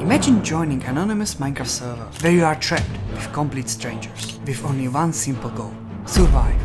Imagine joining an anonymous Minecraft server where you are trapped with complete strangers, with only one simple goal: survive.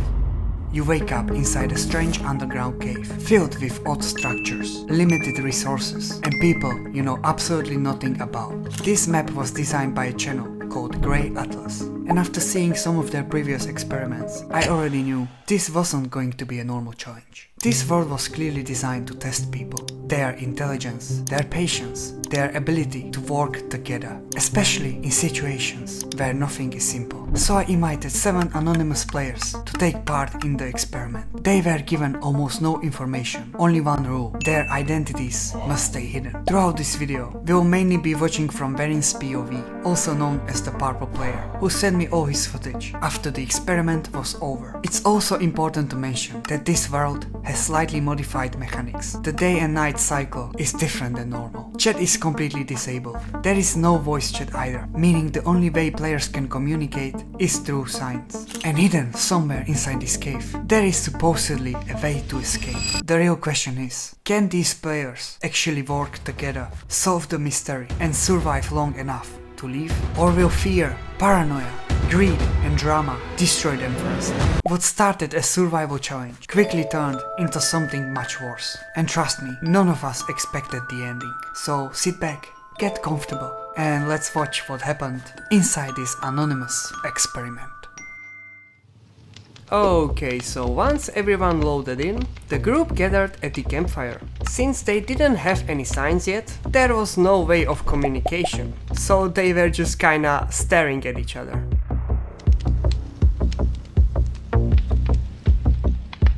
You wake up inside a strange underground cave, filled with odd structures, limited resources, and people you know absolutely nothing about. This map was designed by a channel called Grey Atlas, and after seeing some of their previous experiments, I already knew this wasn't going to be a normal challenge. This world was clearly designed to test people, their intelligence, their patience, their ability to work together, especially in situations where nothing is simple. So I invited 7 anonymous players to take part in the experiment. They were given almost no information, only one rule: their identities must stay hidden. Throughout this video, we will mainly be watching from Verin's POV, also known as the purple player, who sent me all his footage after the experiment was over. It's also important to mention that this world has slightly modified mechanics. The day and night cycle is different than normal. Chat is completely disabled. There is no voice chat either, meaning the only way players can communicate is through signs. And hidden somewhere inside this cave, there is supposedly a way to escape. The real question is, can these players actually work together, solve the mystery, and survive long enough to leave? Or will fear, paranoia, greed and drama destroy them first? What started as a survival challenge quickly turned into something much worse. And trust me, none of us expected the ending. So sit back, get comfortable, and let's watch what happened inside this anonymous experiment. Okay, so once everyone loaded in, the group gathered at the campfire. Since they didn't have any signs yet, there was no way of communication, so they were just kinda staring at each other.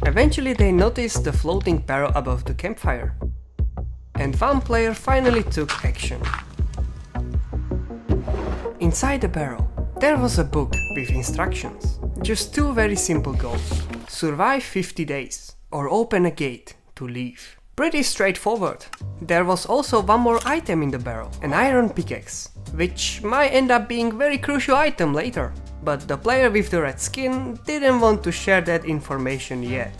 Eventually they noticed the floating barrel above the campfire, and one player finally took action. Inside the barrel, there was a book with instructions. Just 2 very simple goals: survive 50 days or open a gate to leave. Pretty straightforward. There was also one more item in the barrel, an iron pickaxe, which might end up being a very crucial item later. But the player with the red skin didn't want to share that information yet.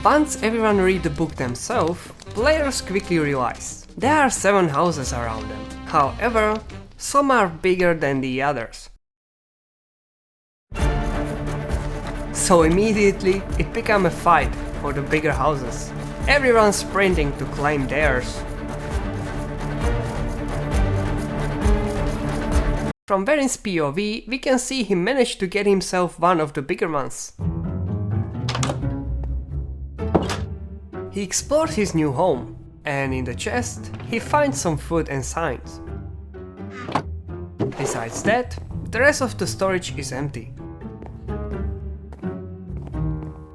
Once everyone read the book themselves, players quickly realized there are 7 houses around them. However, some are bigger than the others. So immediately it became a fight for the bigger houses. Everyone sprinting to claim theirs. From Verin's POV, we can see he managed to get himself one of the bigger ones. He explores his new home, and in the chest he finds some food and signs. Besides that, the rest of the storage is empty.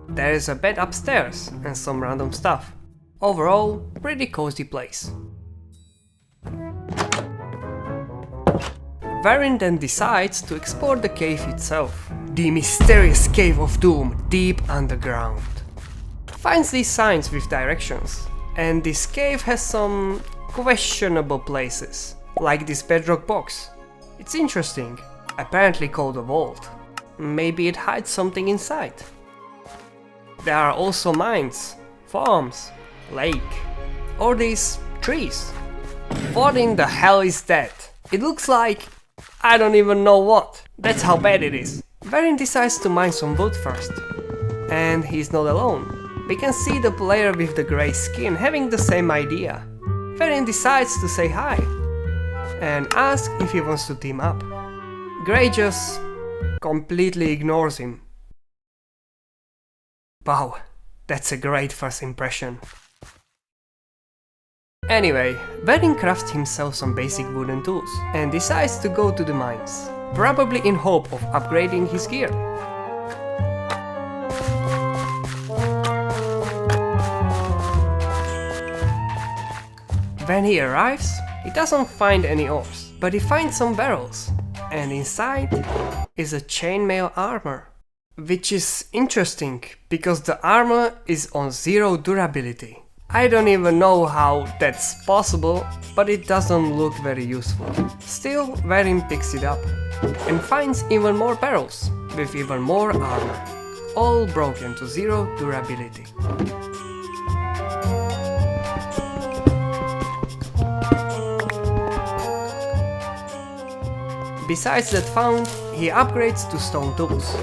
There is a bed upstairs and some random stuff. Overall, pretty cozy place. Verin then decides to explore the cave itself. The mysterious cave of doom deep underground. Finds these signs with directions, and this cave has some questionable places, like this bedrock box. It's interesting, apparently called a vault. Maybe it hides something inside. There are also mines, farms, lake, or these trees. What in the hell is that? It looks like I don't even know what. That's how bad it is. Verin decides to mine some wood first. And he's not alone. We can see the player with the grey skin having the same idea. Verin decides to say hi and ask if he wants to team up. Grey just completely ignores him. Wow, that's a great first impression. Anyway, Verin crafts himself some basic wooden tools and decides to go to the mines, probably in hope of upgrading his gear. When he arrives, he doesn't find any ores, but he finds some barrels, and inside is a chainmail armor. Which is interesting, because the armor is on 0 durability. I don't even know how that's possible, but it doesn't look very useful. Still, Verin picks it up and finds even more barrels with even more armor, all broken to 0 durability. Besides that found, he upgrades to stone tools.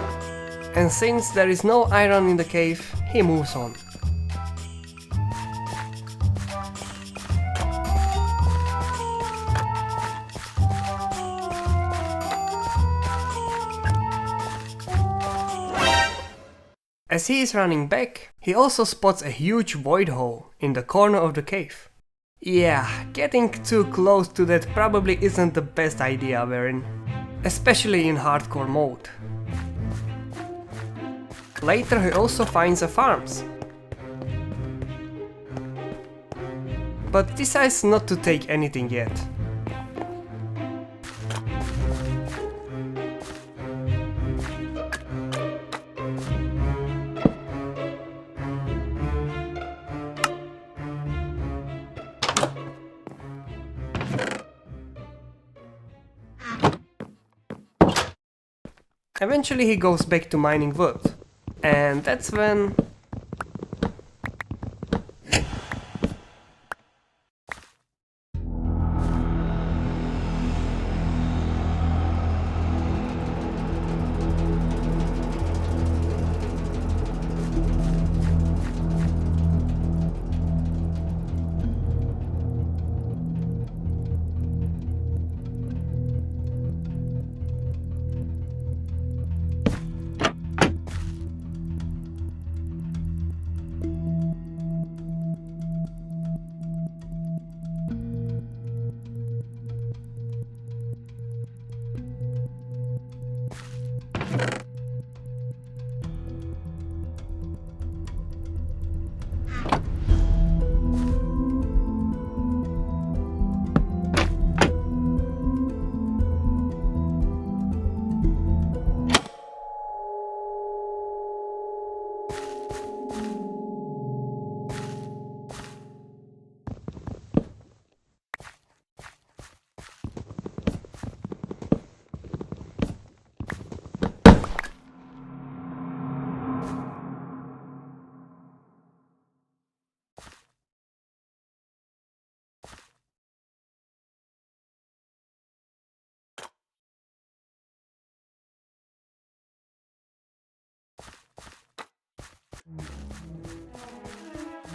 And since there is no iron in the cave, he moves on. As he is running back, he also spots a huge void hole in the corner of the cave. Yeah, getting too close to that probably isn't the best idea we're in, especially in hardcore mode. Later he also finds a farms, but decides not to take anything yet. Eventually he goes back to mining wood, and that's when...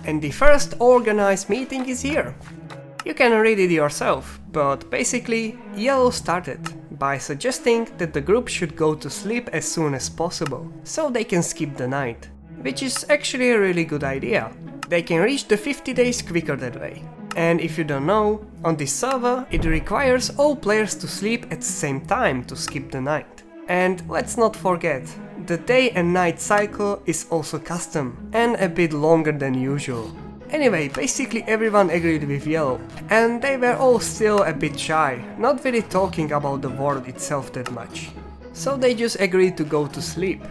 And the first organized meeting is here. You can read it yourself, but basically Yellow started by suggesting that the group should go to sleep as soon as possible, so they can skip the night. Which is actually a really good idea. They can reach the 50 days quicker that way. And if you don't know, on this server it requires all players to sleep at the same time to skip the night. And let's not forget, the day and night cycle is also custom and a bit longer than usual. Anyway, basically everyone agreed with Yellow, and they were all still a bit shy, not really talking about the world itself that much. So they just agreed to go to sleep.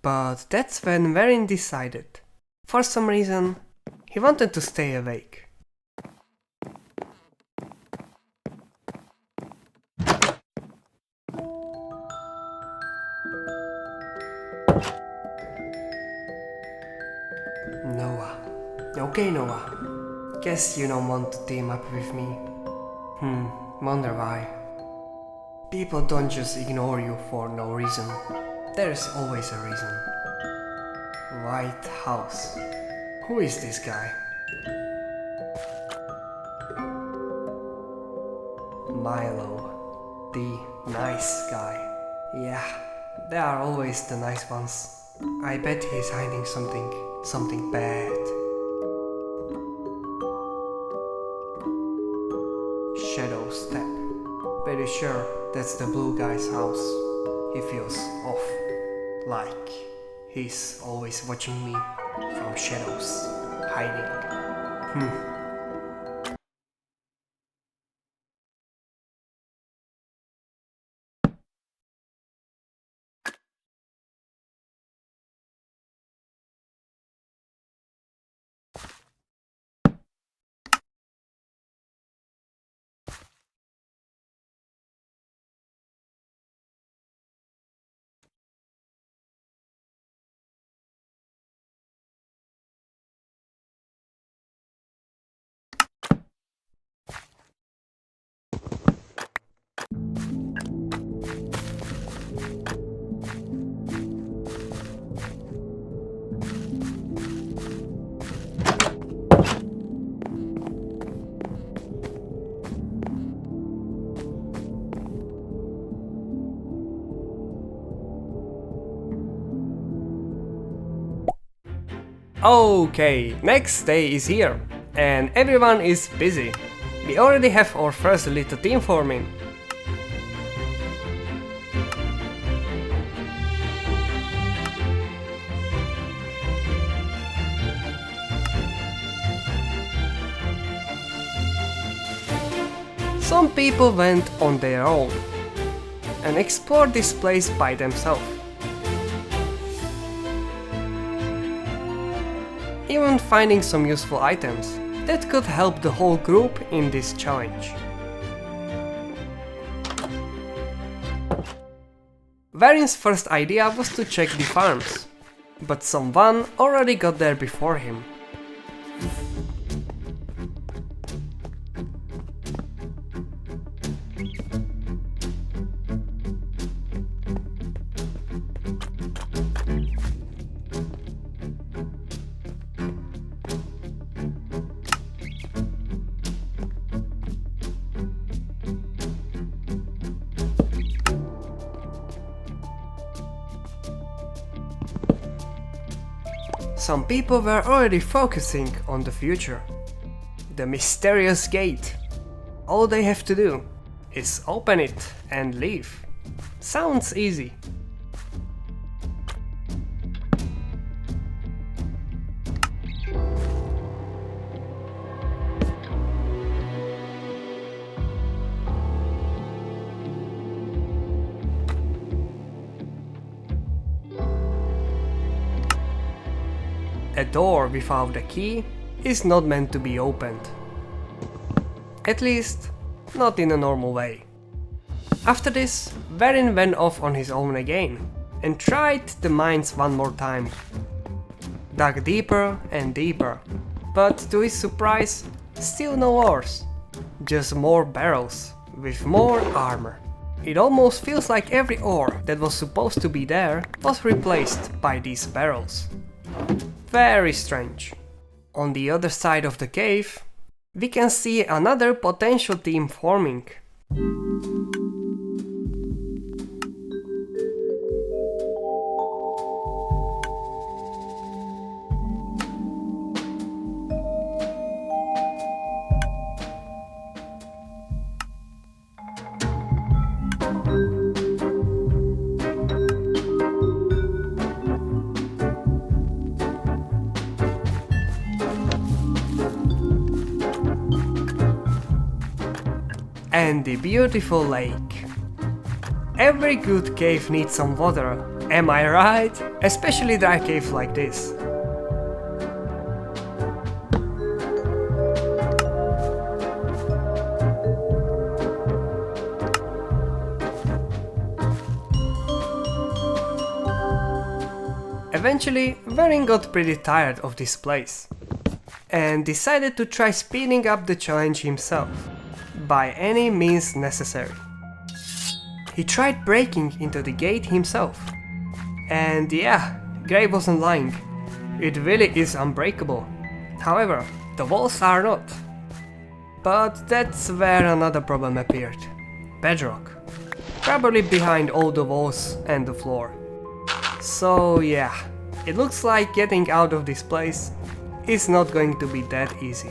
But that's when Verin decided. For some reason, he wanted to stay awake. Noah. Okay, Noah. Guess you don't want to team up with me. Wonder why. People don't just ignore you for no reason. There's always a reason. White House. Who is this guy? Milo. The nice guy. Yeah, they are always the nice ones. I bet he's hiding something bad. Shadow step. Pretty sure that's the blue guy's house. He feels off, like he's always watching me from shadows, hiding. Okay, next day is here, and everyone is busy. We already have our first little team forming. Some people went on their own and explored this place by themselves. Even finding some useful items that could help the whole group in this challenge. Varin's first idea was to check the farms, but someone already got there before him. Some people were already focusing on the future. The mysterious gate. All they have to do is open it and leave. Sounds easy. A door without a key is not meant to be opened. At least, not in a normal way. After this, Varin went off on his own again and tried the mines one more time. Dug deeper and deeper, but to his surprise, still no ores. Just more barrels with more armor. It almost feels like every ore that was supposed to be there was replaced by these barrels. Very strange. On the other side of the cave, we can see another potential team forming. And the beautiful lake. Every good cave needs some water, am I right? Especially dry cave like this. Eventually, Varin got pretty tired of this place and decided to try speeding up the challenge himself. By any means necessary. He tried breaking into the gate himself. And yeah, Gray wasn't lying. It really is unbreakable. However, the walls are not. But that's where another problem appeared. Bedrock. Probably behind all the walls and the floor. So yeah, it looks like getting out of this place is not going to be that easy.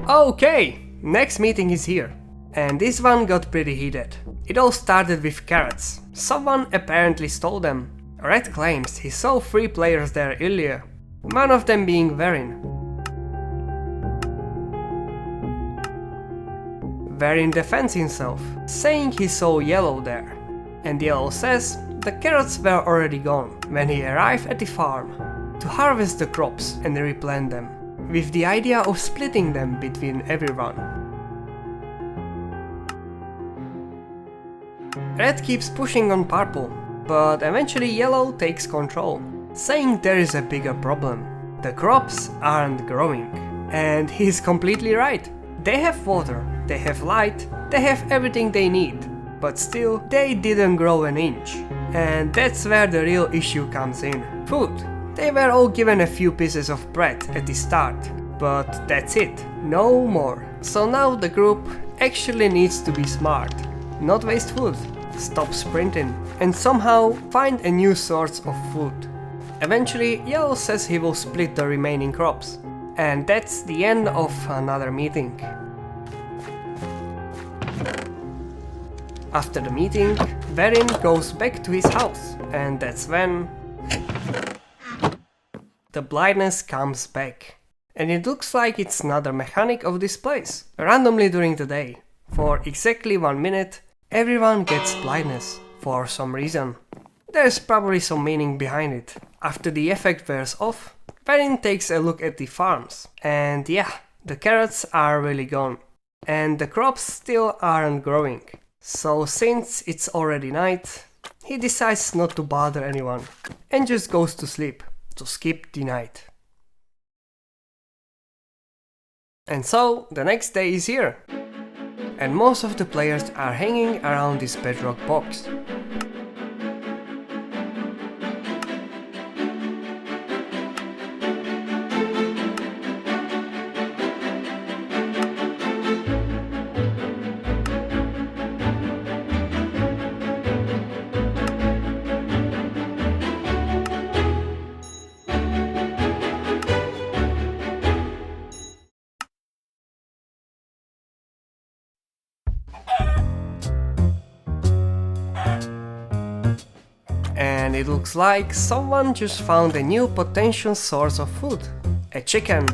Okay, next meeting is here, and this one got pretty heated. It all started with carrots. Someone apparently stole them. Red claims he saw 3 players there earlier, one of them being Varin. Varin defends himself, saying he saw Yellow there, and Yellow says the carrots were already gone when he arrived at the farm to harvest the crops and replant them, with the idea of splitting them between everyone. Red keeps pushing on Purple, but eventually Yellow takes control, saying there is a bigger problem. The crops aren't growing, and he's completely right. They have water, they have light, they have everything they need, but still they didn't grow an inch. And that's where the real issue comes in. Food. They were all given a few pieces of bread at the start, but that's it, no more. So now the group actually needs to be smart, not waste food. stop sprinting, and somehow find a new source of food. Eventually, Yellow says he will split the remaining crops. And that's the end of another meeting. After the meeting, Verin goes back to his house, and that's when the blindness comes back. And it looks like it's another mechanic of this place. Randomly during the day, for exactly 1 minute, everyone gets blindness for some reason. There's probably some meaning behind it. After the effect wears off, Verin takes a look at the farms, and yeah, the carrots are really gone, and the crops still aren't growing. So since it's already night, he decides not to bother anyone, and just goes to sleep, to skip the night. And so, the next day is here, and most of the players are hanging around this bedrock box. And it looks like someone just found a new potential source of food. A chicken.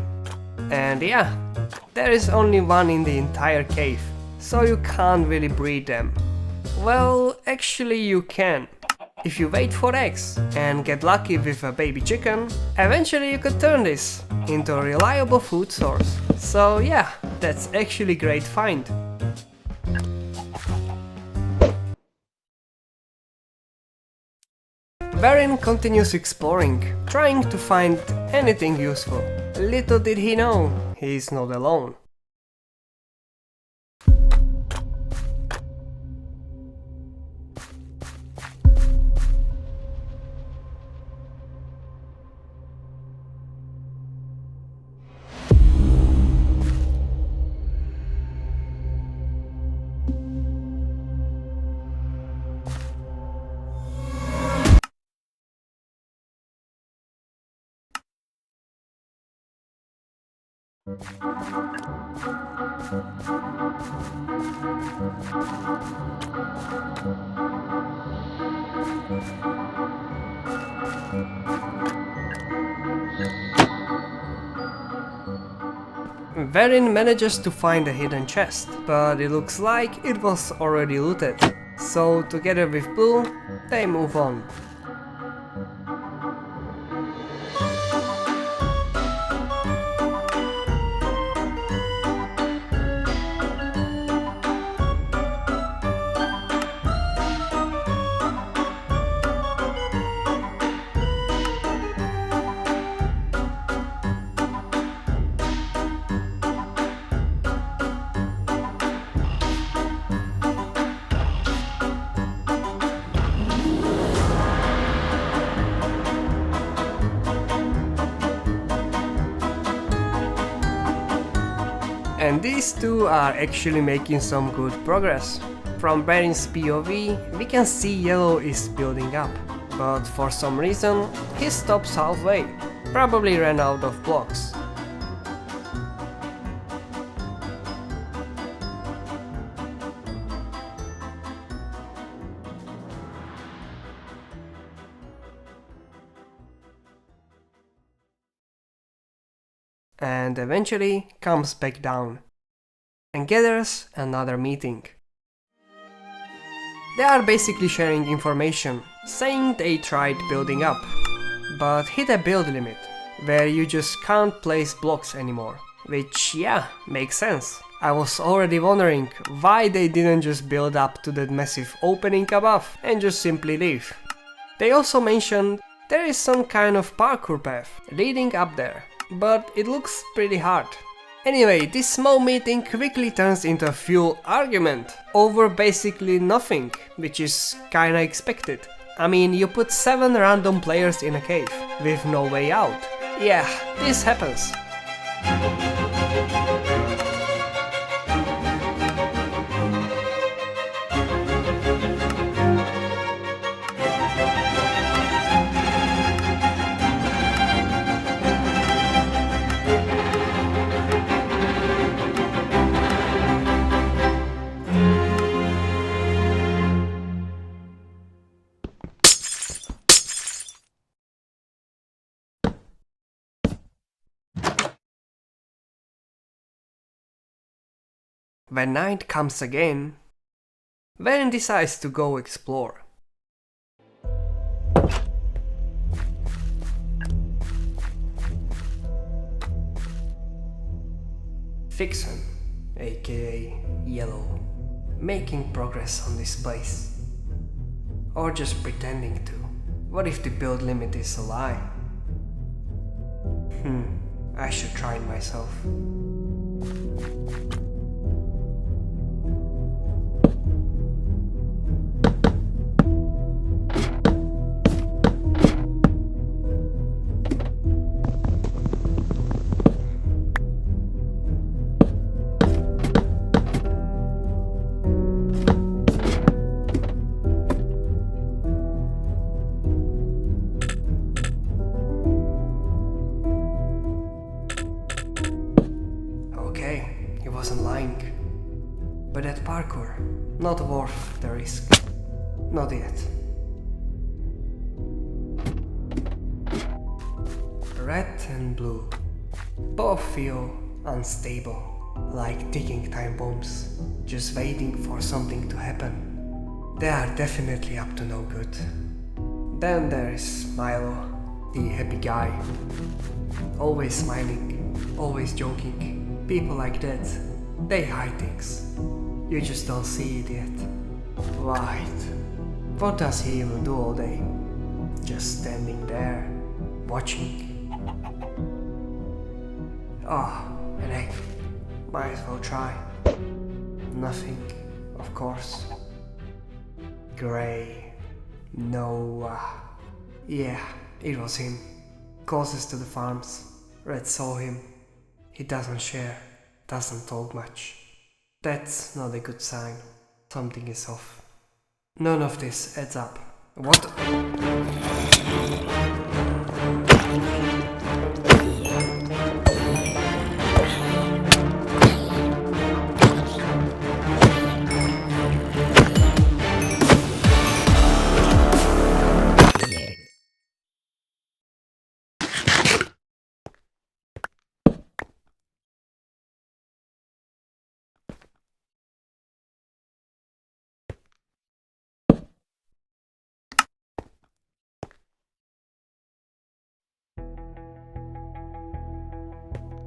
And yeah, there is only one in the entire cave, so you can't really breed them. Well, actually you can. If you wait for eggs and get lucky with a baby chicken, eventually you could turn this into a reliable food source. So yeah, that's actually great find. Verin continues exploring, trying to find anything useful. Little did he know, he is not alone. Verin manages to find a hidden chest, but it looks like it was already looted. So together with Blue, they move on. And these two are actually making some good progress. From Verin's POV, we can see Yellow is building up, but for some reason he stops halfway, probably ran out of blocks. And eventually comes back down and gathers another meeting. They are basically sharing information, saying they tried building up, but hit a build limit, where you just can't place blocks anymore. Which, yeah, makes sense. I was already wondering why they didn't just build up to that massive opening above and just simply leave. They also mentioned there is some kind of parkour path leading up there, but it looks pretty hard. Anyway, this small meeting quickly turns into a full argument over basically nothing, which is kinda expected. I mean, you put 7 random players in a cave with no way out. Yeah, this happens. When night comes again, Varen decides to go explore. Vixen, aka Yellow, making progress on this place. Or just pretending to. What if the build limit is a lie? I should try it myself. Okay, he wasn't lying. But that parkour, not worth the risk. Not yet. Red and blue. Both feel unstable, like ticking time bombs, just waiting for something to happen. They are definitely up to no good. Then there is Milo, the happy guy. Always smiling, always joking. People like that, they hide things. You just don't see it yet. Right. What does he even do all day? Just standing there, watching. Oh, an egg. Might as well try. Nothing, of course. Gray. Noah. Yeah, it was him. Closest to the farms. Red saw him. He doesn't share, doesn't talk much. That's not a good sign. Something is off. None of this adds up. What?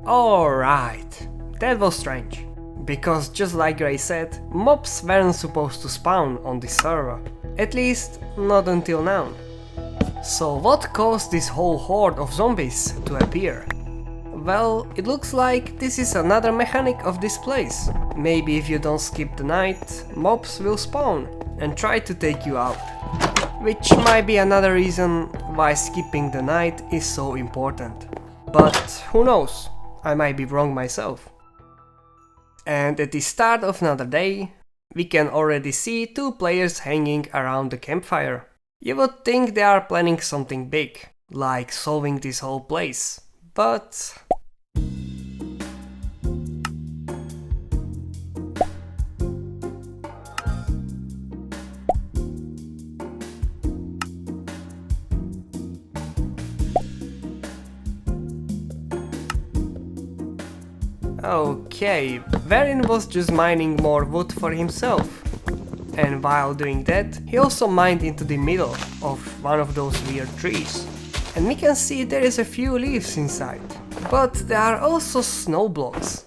Alright, that was strange. Because just like Gray said, mobs weren't supposed to spawn on this server. At least, not until now. So what caused this whole horde of zombies to appear? Well, it looks like this is another mechanic of this place. Maybe if you don't skip the night, mobs will spawn and try to take you out. Which might be another reason why skipping the night is so important. But who knows? I might be wrong myself. And at the start of another day, we can already see two players hanging around the campfire. You would think they are planning something big, like solving this whole place, but... Okay, Varen was just mining more wood for himself. And while doing that, he also mined into the middle of one of those weird trees. And we can see there is a few leaves inside. But there are also snow blocks.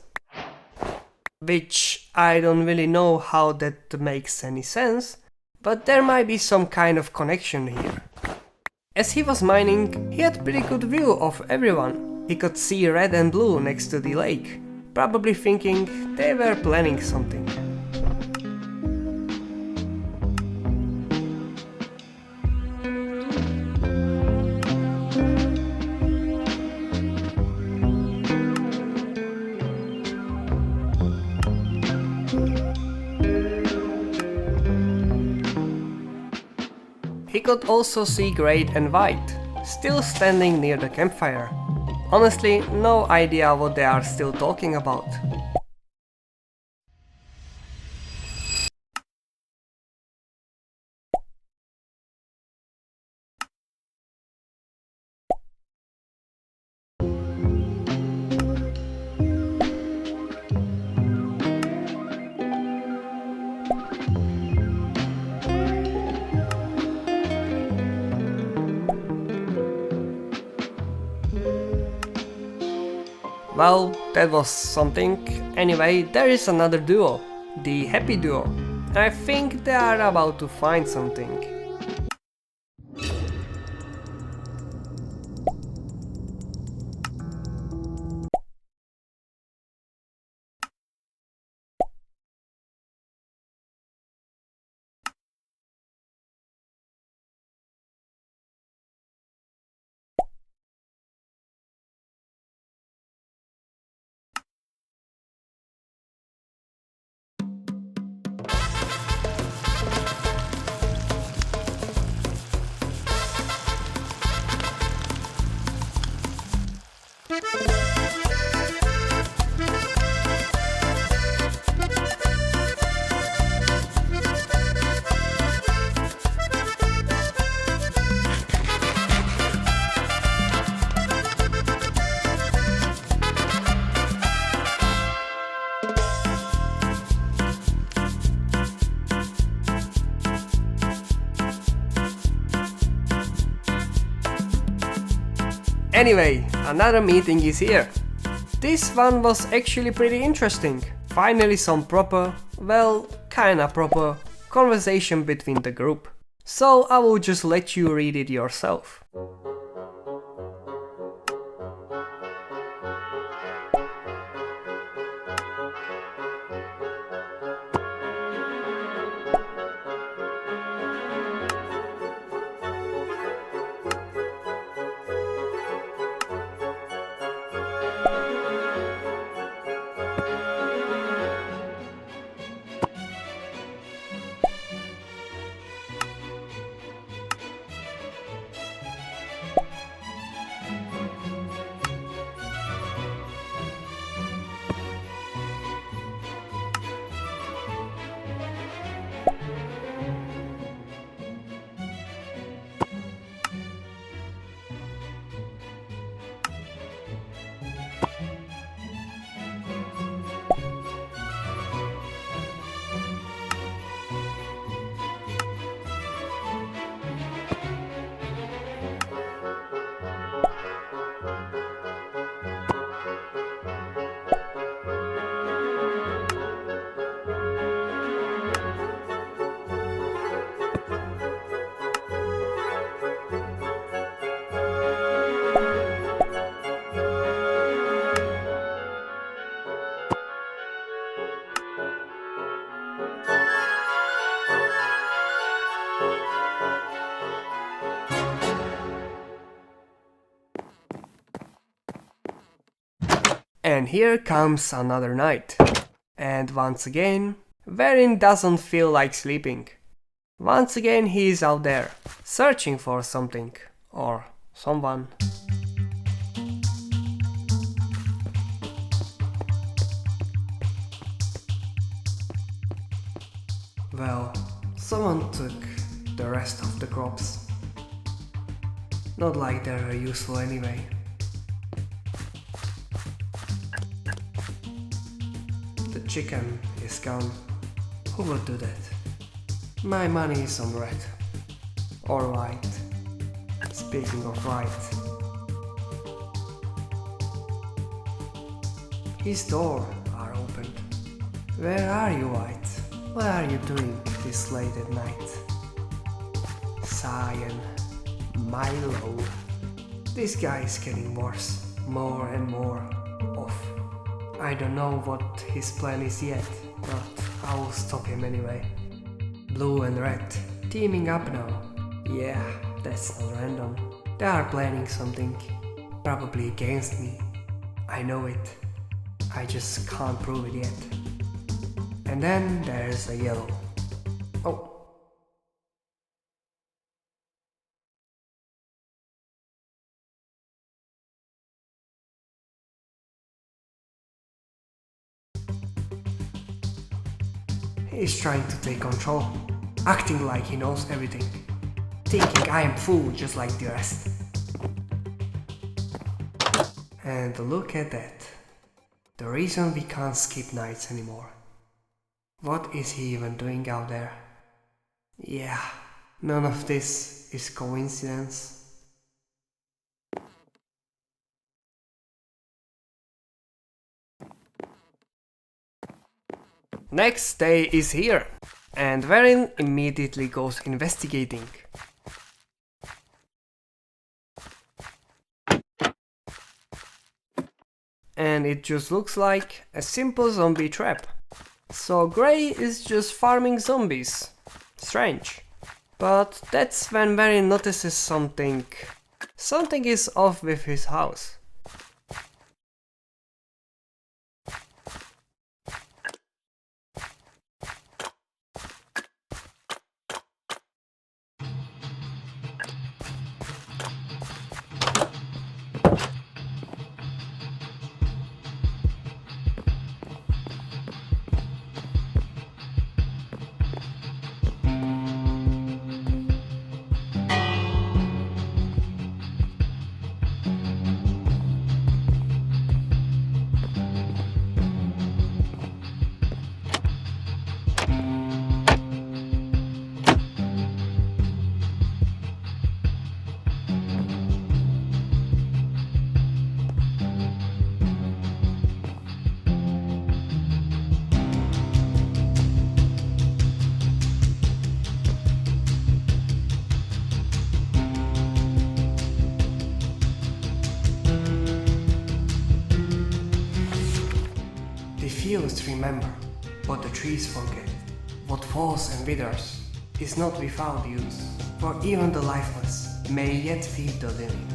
Which I don't really know how that makes any sense, but there might be some kind of connection here. As he was mining, he had pretty good view of everyone. He could see red and blue next to the lake. Probably thinking they were planning something. He could also see Gray and White, still standing near the campfire. Honestly, no idea what they are still talking about. Well, that was something. Anyway, there is another duo, the happy duo. I think they are about to find something. Anyway, another meeting is here. This one was actually pretty interesting. Finally some proper, well, kinda proper, conversation between the group. So I will just let you read it yourself. And here comes another night. And once again, Verin doesn't feel like sleeping. Once again he is out there, searching for something, or someone. Well, someone took the rest of the crops. Not like they were useful anyway. The chicken is gone. Who would do that? My money is on red. Or white. Speaking of white. His door are opened. Where are you, White? What are you doing this late at night? Cyan, Milo. This guy is getting worse, more and more off. I don't know what his plan is yet, but I will stop him anyway. Blue and red, teaming up now. Yeah, that's not random. They are planning something, probably against me. I know it. I just can't prove it yet. And then there's a yellow. Oh. He's trying to take control, acting like he knows everything, thinking I am fool just like the rest. And look at that. The reason we can't skip nights anymore. What is he even doing out there? Yeah, none of this is coincidence. Next day is here, and Verin immediately goes investigating. And it just looks like a simple zombie trap. So Gray is just farming zombies. Strange. But that's when Verin notices something. Something is off with his house. The fields remember, but the trees forget. What falls and withers is not without use, for even the lifeless may yet feed the living.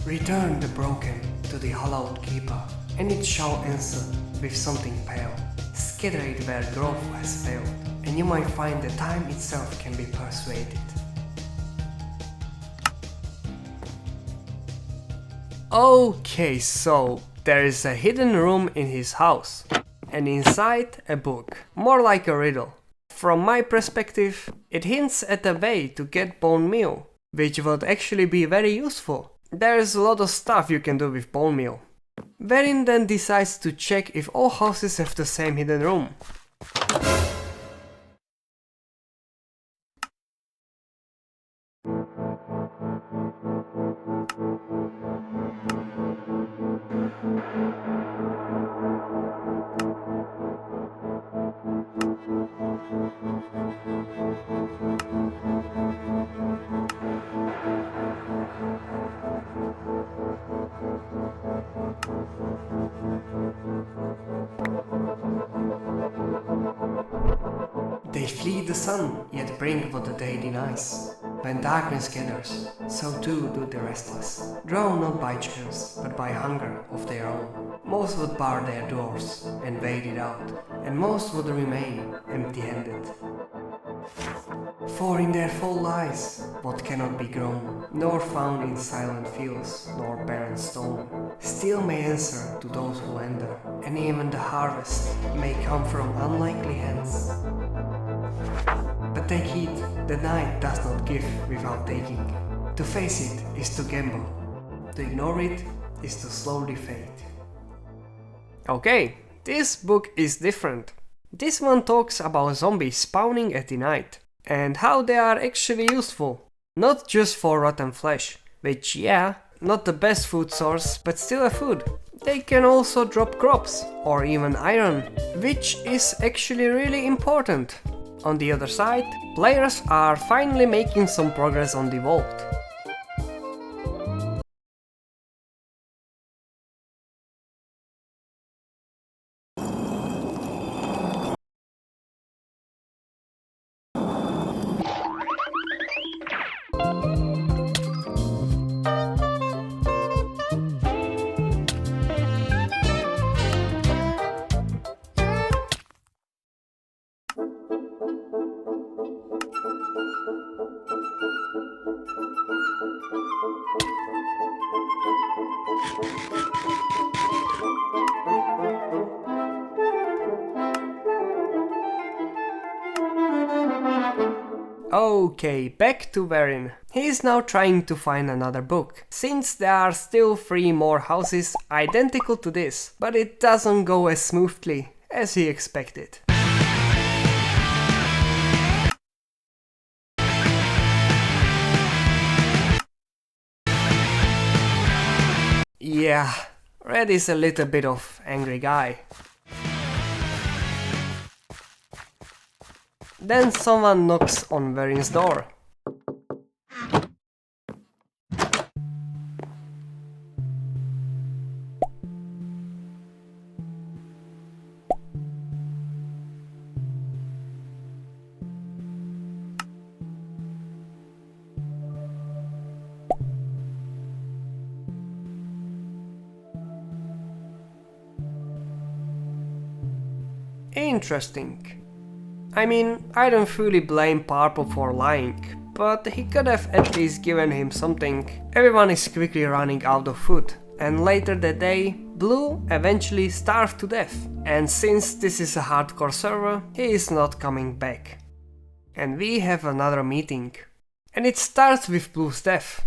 Return the broken to the hallowed keeper, and it shall answer with something pale. Scatter it where growth has failed, and you might find that time itself can be persuaded. Okay, so there is a hidden room in his house, and inside a book, more like a riddle. From my perspective, it hints at a way to get bone meal, which would actually be very useful. There's a lot of stuff you can do with bone meal. Verin then decides to check if all houses have the same hidden room. They flee the sun, yet bring what the day denies. When darkness gathers, so too do the restless, drawn not by chance, but by hunger of their own. Most would bar their doors and wait it out, and most would remain empty-handed. For in their fall lies what cannot be grown, nor found in silent fields, nor barren stone, still may answer to those who enter, and even the harvest may come from unlikely hands. But take heed, the night does not give without taking. To face it is to gamble, to ignore it is to slowly fade. Okay, this book is different. This one talks about zombies spawning at the night, and how they are actually useful. Not just for rotten flesh, which yeah, not the best food source, but still a food. They can also drop crops, or even iron, which is actually really important. On the other side, players are finally making some progress on the vault. Okay, back to Verin. He is now trying to find another book, since there are still 3 more houses identical to this, but it doesn't go as smoothly as he expected. Yeah, Red is a little bit of angry guy. Then someone knocks on Varin's door. Interesting. I mean, I don't fully blame Purple for lying, but he could have at least given him something. Everyone is quickly running out of food, and later that day, Blue eventually starved to death. And since this is a hardcore server, he is not coming back. And we have another meeting. And it starts with Blue's death.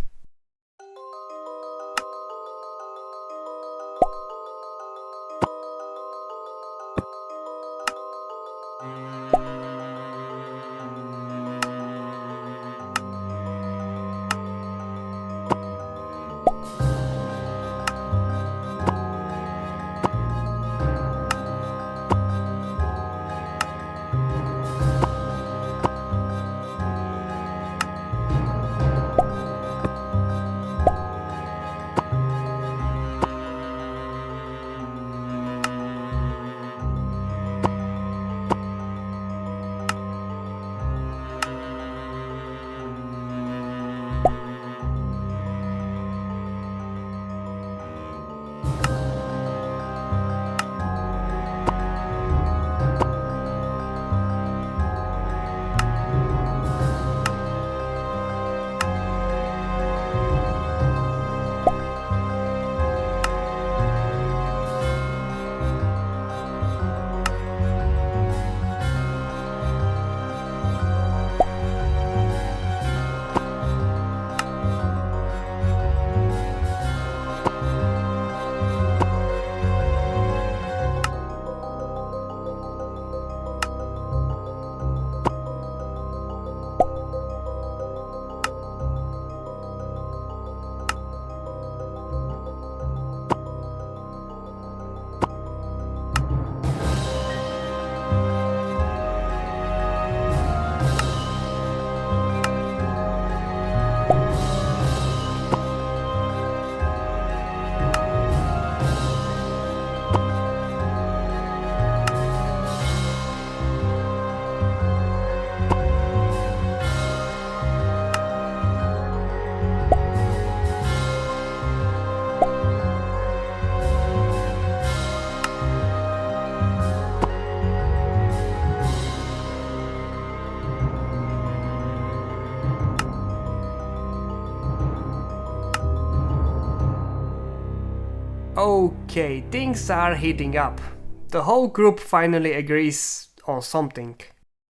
Okay, things are heating up. The whole group finally agrees on something.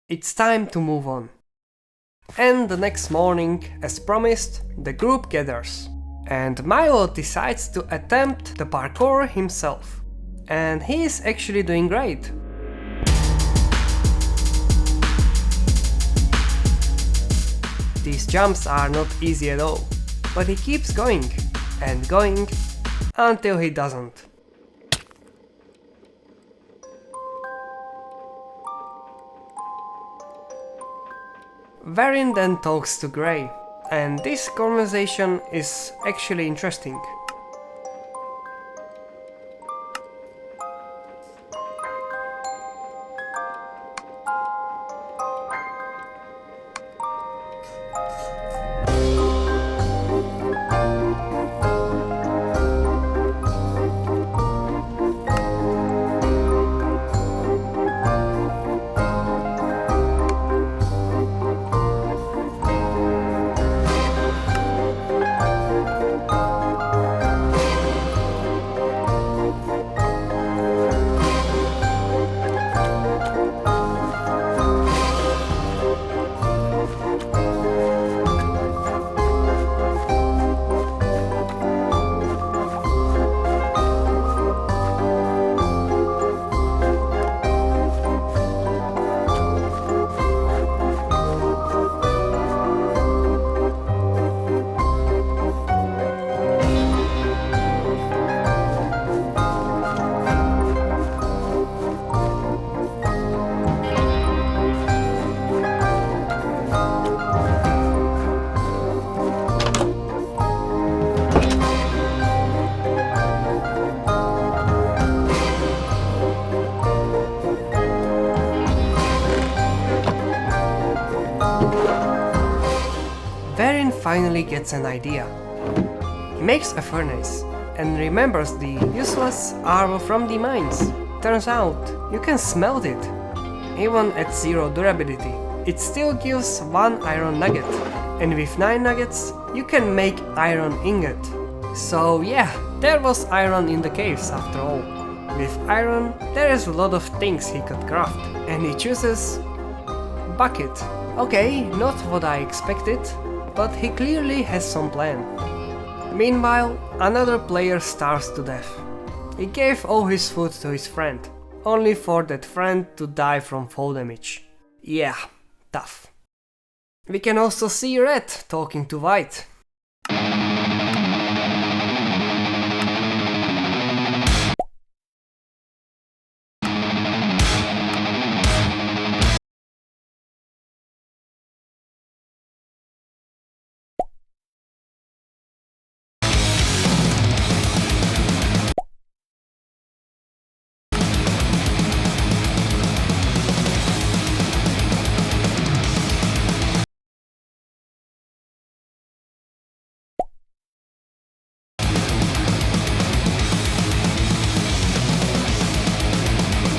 It's time to move on. And the next morning, as promised, the group gathers. And Milo decides to attempt the parkour himself. And he is actually doing great. These jumps are not easy at all, but he keeps going and going until he doesn't. Varin then talks to Grey, and this conversation is actually interesting. finally gets an idea. He makes a furnace and remembers the useless armor from the mines. Turns out, you can smelt it. Even at 0 durability, it still gives 1 iron nugget. And with 9 nuggets, you can make iron ingot. So yeah, there was iron in the caves after all. With iron, there is a lot of things he could craft. And he chooses bucket. Okay, not what I expected, but he clearly has some plan. Meanwhile, another player starves to death. He gave all his food to his friend, only for that friend to die from fall damage. Yeah, tough. We can also see Red talking to White.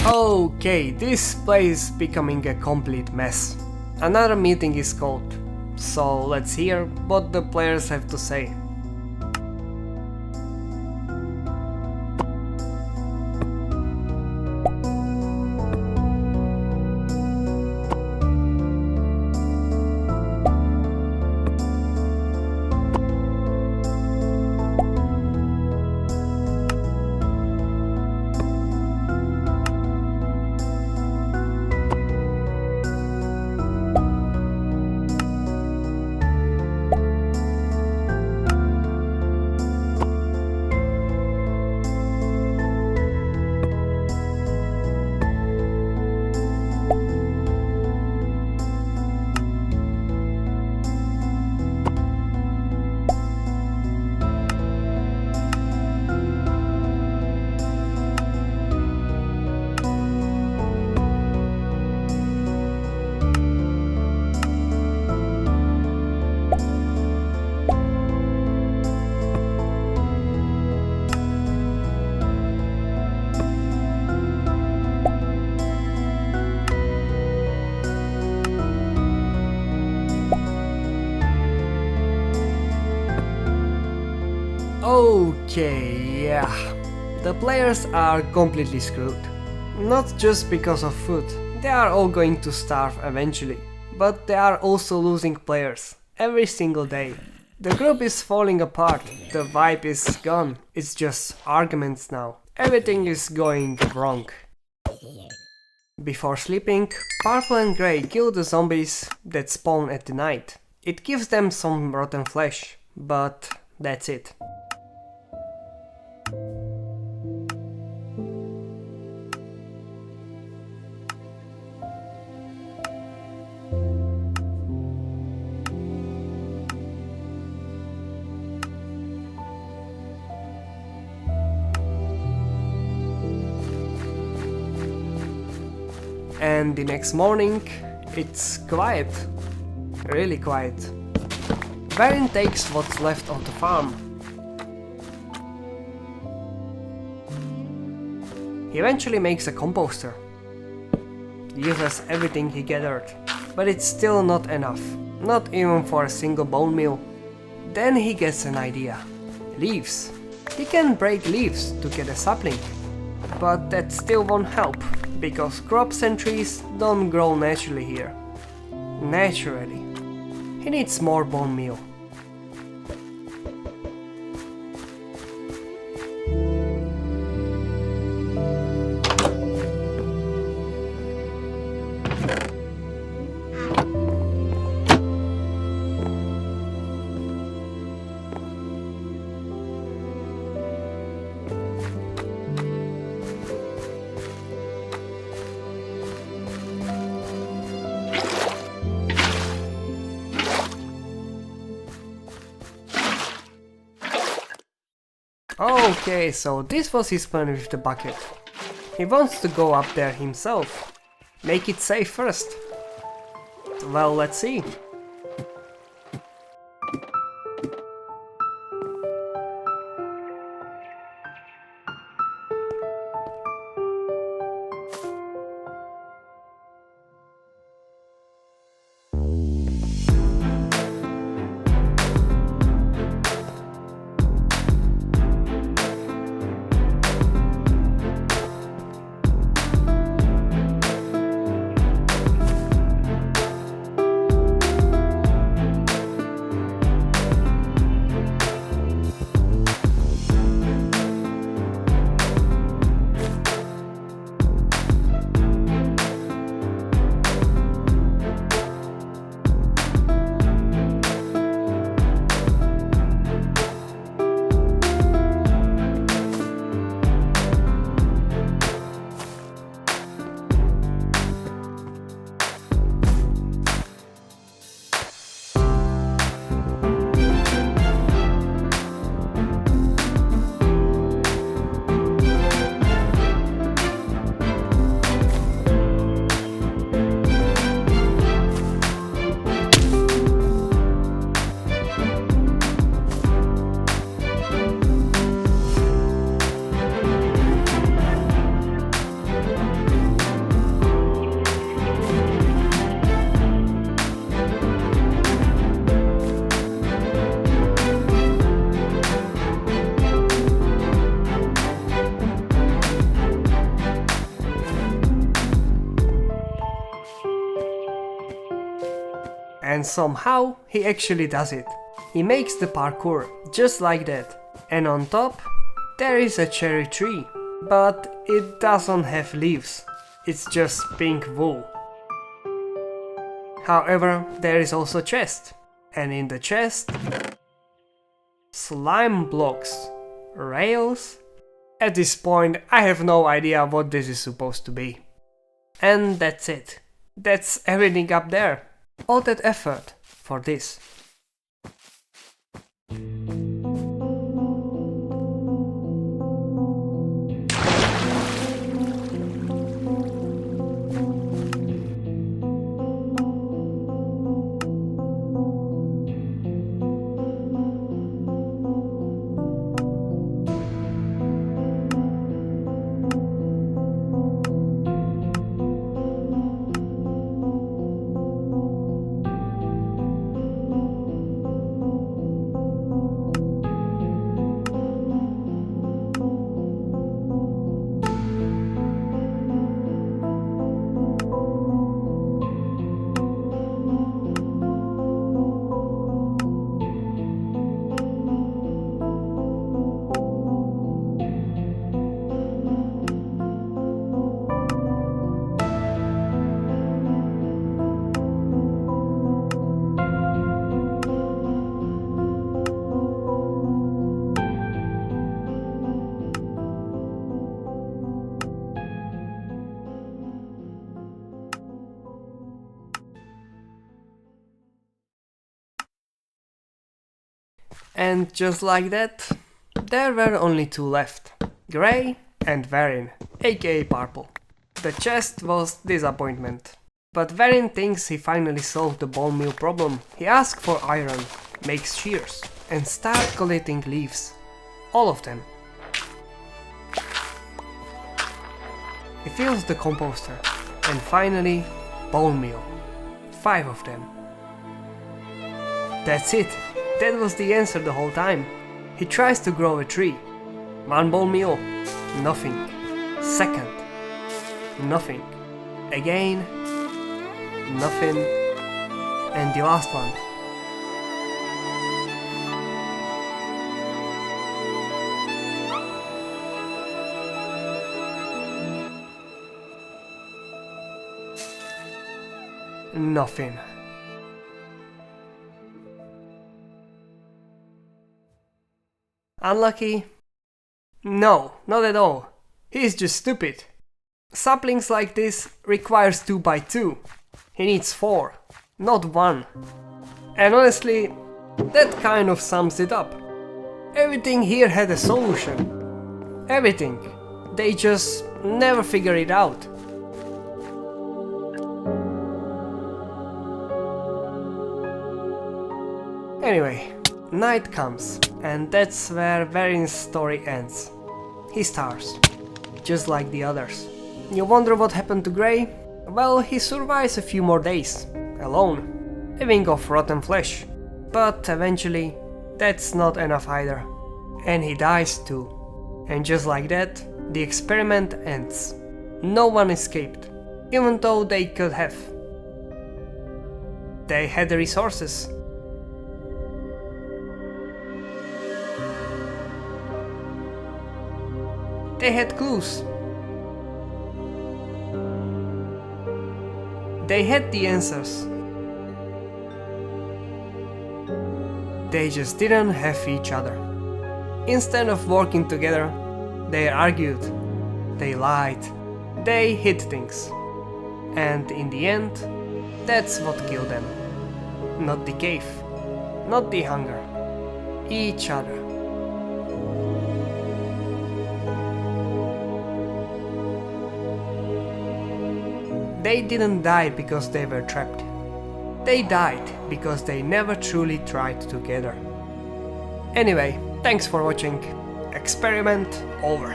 Okay, this place is becoming a complete mess. Another meeting is called, so let's hear what the players have to say. Okay, yeah. The players are completely screwed. Not just because of food, they are all going to starve eventually, but they are also losing players every single day. The group is falling apart, the vibe is gone, it's just arguments now. Everything is going wrong. Before sleeping, Purple and Grey kill the zombies that spawn at the night. It gives them some rotten flesh, but that's it. And the next morning, it's quiet. Really quiet. Varin takes what's left of the farm. He eventually makes a composter. He uses everything he gathered, but it's still not enough. Not even for a single bone meal. Then he gets an idea. Leaves. He can break leaves to get a sapling. But that still won't help, because crops and trees don't grow naturally here. Naturally. He needs more bone meal. Okay, so this was his plan with the bucket. He wants to go up there himself. Make it safe first. Well, let's see. And somehow he actually does it. He makes the parkour just like that. And on top there is a cherry tree, but it doesn't have leaves. It's just pink wool. However, there is also a chest. And in the chest, slime blocks, rails. At this point I have no idea what this is supposed to be. And that's it. That's everything up there. All that effort for this. And just like that, there were only two left. Grey and Varin, aka Purple. The chest was disappointment. But Varin thinks he finally solved the bone meal problem. He asks for iron, makes shears, and starts collecting leaves. All of them. He fills the composter, and finally, bone meal. 5 of them. That's it. That was the answer the whole time. He tries to grow a tree. 1 bone meal. Nothing. Second. Nothing. Again. Nothing. And the last one. Nothing. Unlucky? No, not at all. He's just stupid. Saplings like this requires 2 by 2. He needs 4, not 1. And honestly, that kind of sums it up. Everything here had a solution. Everything. They just never figure it out. Anyway, night comes, and that's where Varin's story ends. He starves, just like the others. You wonder what happened to Grey? Well, he survives a few more days, alone, living off rotten flesh. But eventually, that's not enough either. And he dies too. And just like that, the experiment ends. No one escaped, even though they could have. They had the resources. They had clues. They had the answers. They just didn't have each other. Instead of working together, they argued, they lied, they hid things. And in the end, that's what killed them. Not the cave, not the hunger, each other. They didn't die because they were trapped. They died because they never truly tried together. Anyway, thanks for watching. Experiment over.